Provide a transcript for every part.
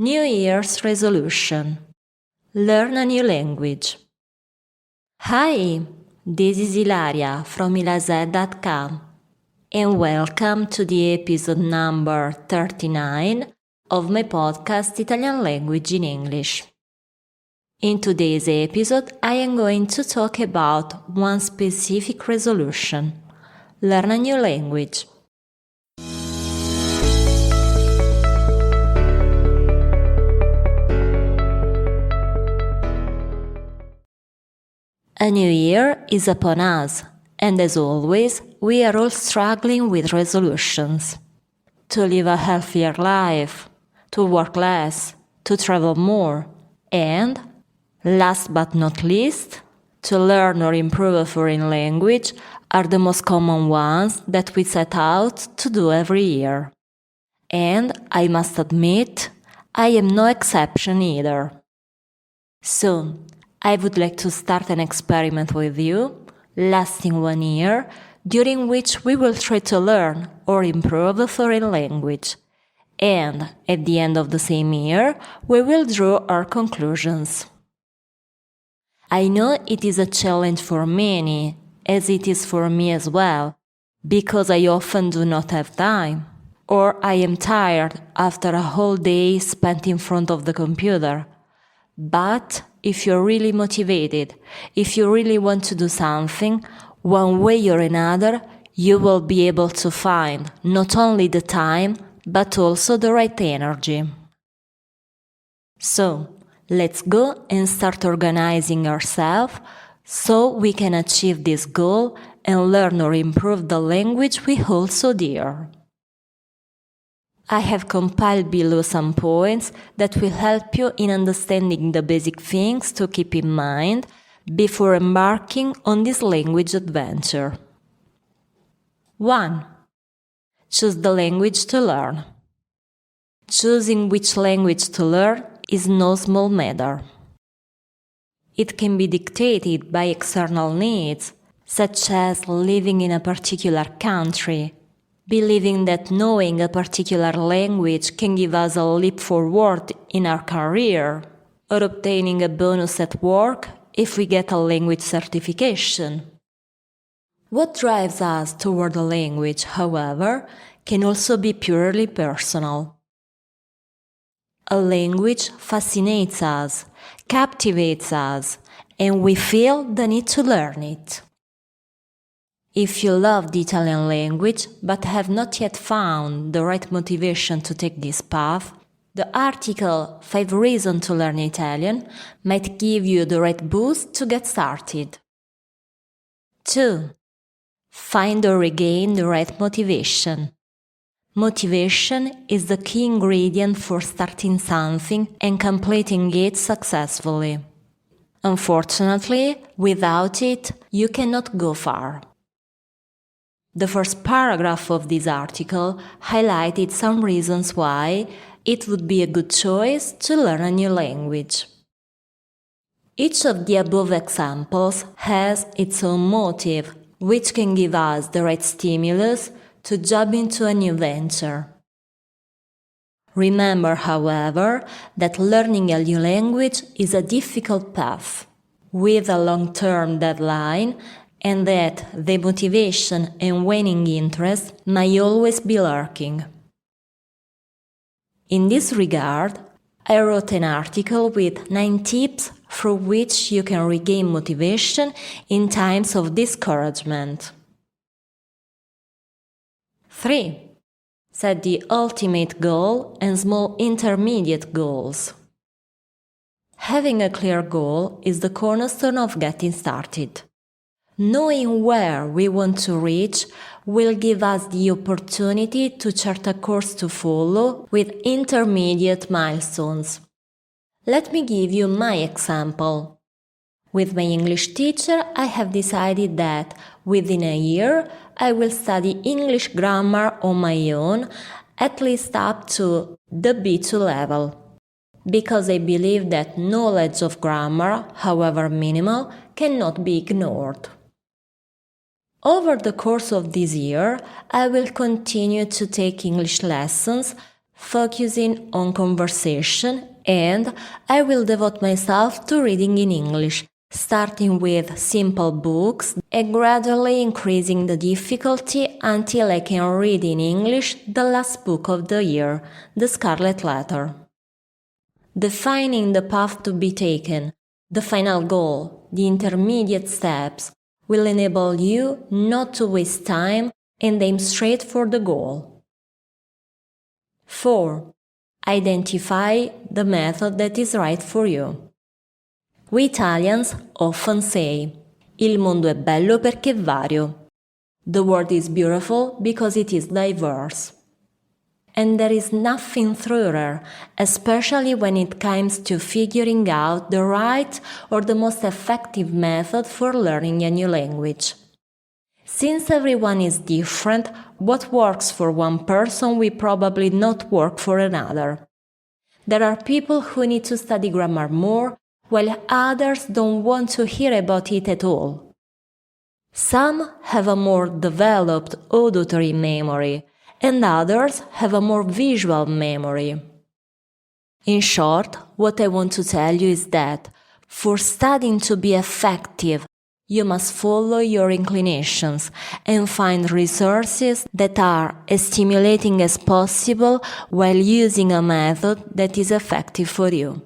New Year's resolution. Learn a new language. Hi, this is Ilaria from ilazed.com and welcome to the episode number 39 of my podcast Italian Language in English. In today's episode, I am going to talk about one specific resolution: learn a new language. A new year is upon us, and as always, we are all struggling with resolutions. To live a healthier life, to work less, to travel more, and, last but not least, to learn or improve a foreign language are the most common ones that we set out to do every year. And I must admit, I am no exception either. So, I would like to start an experiment with you, lasting 1 year, during which we will try to learn or improve a foreign language. And at the end of the same year, we will draw our conclusions. I know it is a challenge for many, as it is for me as well, because I often do not have time, or I am tired after a whole day spent in front of the computer. But if you're really motivated, if you really want to do something, one way or another, you will be able to find not only the time, but also the right energy. So, let's go and start organizing ourselves so we can achieve this goal and learn or improve the language we hold so dear. I have compiled below some points that will help you in understanding the basic things to keep in mind before embarking on this language adventure. 1. Choose the language to learn. Choosing which language to learn is no small matter. It can be dictated by external needs, such as living in a particular country, believing that knowing a particular language can give us a leap forward in our career, or obtaining a bonus at work if we get a language certification. What drives us toward a language, however, can also be purely personal. A language fascinates us, captivates us, and we feel the need to learn it. If you love the Italian language but have not yet found the right motivation to take this path, the article 5 Reasons to Learn Italian might give you the right boost to get started. 2. Find or regain the right motivation. Motivation is the key ingredient for starting something and completing it successfully. Unfortunately, without it, you cannot go far. The first paragraph of this article highlighted some reasons why it would be a good choice to learn a new language. Each of the above examples has its own motive, which can give us the right stimulus to jump into a new venture. Remember, however, that learning a new language is a difficult path, with a long-term deadline, and that the motivation and waning interest may always be lurking. In this regard, I wrote an article with 9 tips through which you can regain motivation in times of discouragement. 3. Set the ultimate goal and small intermediate goals. Having a clear goal is the cornerstone of getting started. Knowing where we want to reach will give us the opportunity to chart a course to follow with intermediate milestones. Let me give you my example. With my English teacher, I have decided that within a year I will study English grammar on my own, at least up to the B2 level, because I believe that knowledge of grammar, however minimal, cannot be ignored. Over the course of this year, I will continue to take English lessons focusing on conversation, and I will devote myself to reading in English, starting with simple books and gradually increasing the difficulty until I can read in English the last book of the year, The Scarlet Letter. Defining the path to be taken, the final goal, the intermediate steps, will enable you not to waste time and aim straight for the goal. 4. Identify the method that is right for you. We Italians often say, il mondo è bello perché è vario. The world is beautiful because it is diverse. And there is nothing truer, especially when it comes to figuring out the right or the most effective method for learning a new language. Since everyone is different, what works for one person will probably not work for another. There are people who need to study grammar more, while others don't want to hear about it at all. Some have a more developed auditory memory, and others have a more visual memory. In short, what I want to tell you is that for studying to be effective, you must follow your inclinations and find resources that are as stimulating as possible while using a method that is effective for you.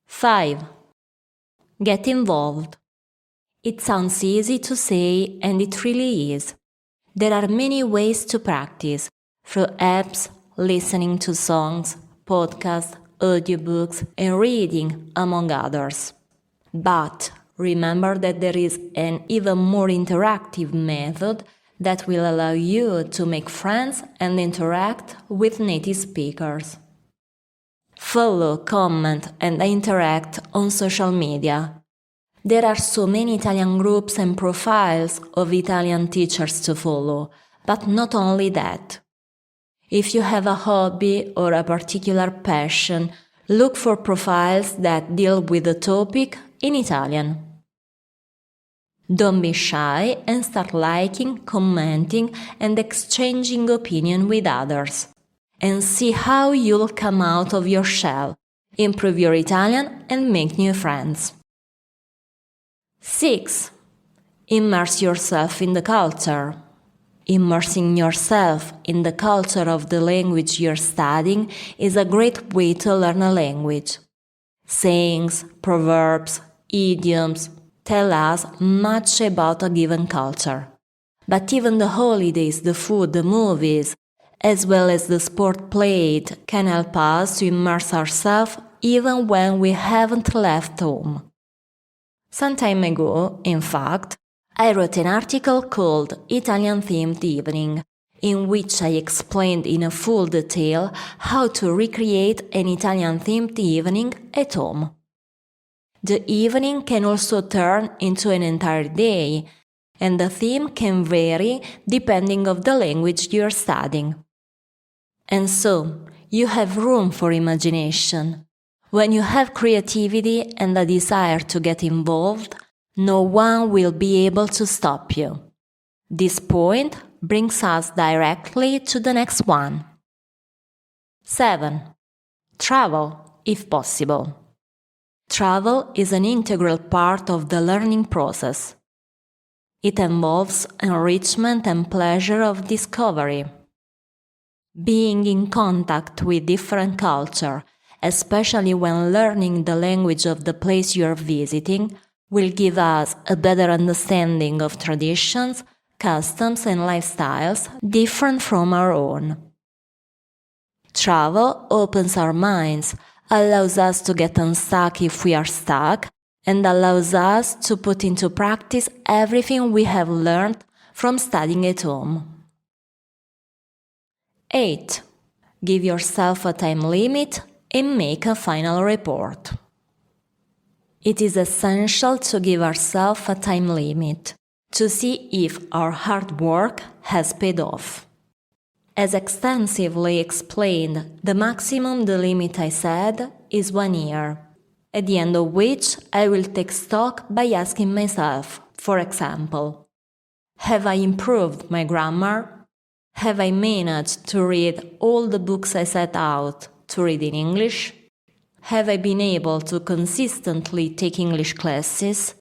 5. Get involved. It sounds easy to say, and it really is. There are many ways to practice, through apps, listening to songs, podcasts, audiobooks, and reading, among others. But remember that there is an even more interactive method that will allow you to make friends and interact with native speakers. Follow, comment, and interact on social media. There are so many Italian groups and profiles of Italian teachers to follow, but not only that. If you have a hobby or a particular passion, look for profiles that deal with the topic in Italian. Don't be shy and start liking, commenting, and exchanging opinion with others. And see how you'll come out of your shell, improve your Italian, and make new friends. 6. Immerse yourself in the culture. Immersing yourself in the culture of the language you're studying is a great way to learn a language. Sayings, proverbs, idioms tell us much about a given culture. But even the holidays, the food, the movies, as well as the sport played, can help us to immerse ourselves even when we haven't left home. Some time ago, in fact, I wrote an article called Italian Themed Evening, in which I explained in a full detail how to recreate an Italian themed evening at home. The evening can also turn into an entire day, and the theme can vary depending on the language you're studying. And so, you have room for imagination. When you have creativity and a desire to get involved, no one will be able to stop you. This point brings us directly to the next one. 7. Travel, if possible. Travel is an integral part of the learning process. It involves enrichment and pleasure of discovery. Being in contact with different culture, especially when learning the language of the place you are visiting, will give us a better understanding of traditions, customs, and lifestyles different from our own. Travel opens our minds, allows us to get unstuck if we are stuck, and allows us to put into practice everything we have learned from studying at home. 8. Give yourself a time limit and make a final report. It is essential to give ourselves a time limit to see if our hard work has paid off. As extensively explained, the maximum the limit I said is 1 year, at the end of which I will take stock by asking myself, for example, have I improved my grammar? Have I managed to read all the books I set out to read in English? Have I been able to consistently take English classes?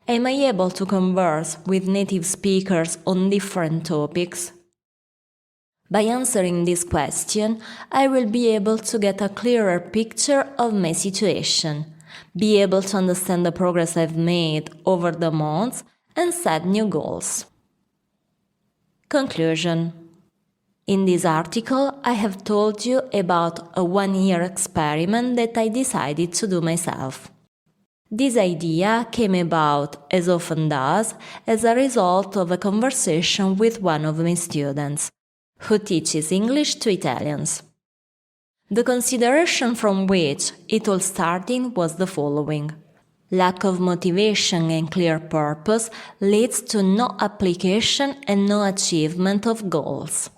Am I able to converse with native speakers on different topics? By answering this question, I will be able to get a clearer picture of my situation, be able to understand the progress I've made over the months, and set new goals. Conclusion. In this article, I have told you about a one-year experiment that I decided to do myself. This idea came about, as often does, as a result of a conversation with one of my students, who teaches English to Italians. The consideration from which it all started was the following. Lack of motivation and clear purpose leads to no application and no achievement of goals.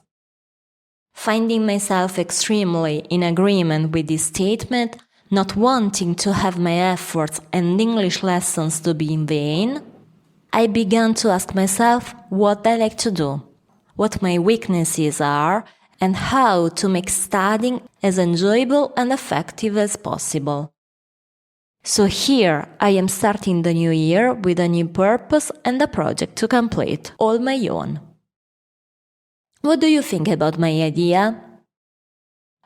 Finding myself extremely in agreement with this statement, not wanting to have my efforts and English lessons to be in vain, I began to ask myself what I like to do, what my weaknesses are, and how to make studying as enjoyable and effective as possible. So here I am starting the new year with a new purpose and a project to complete, all my own. What do you think about my idea?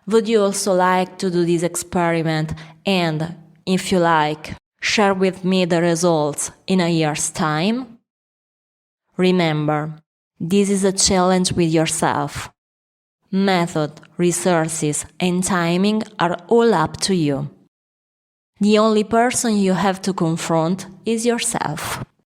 Would you also like to do this experiment and, if you like, share with me the results in a year's time? Remember, this is a challenge with yourself. Method, resources, and timing are all up to you. The only person you have to confront is yourself.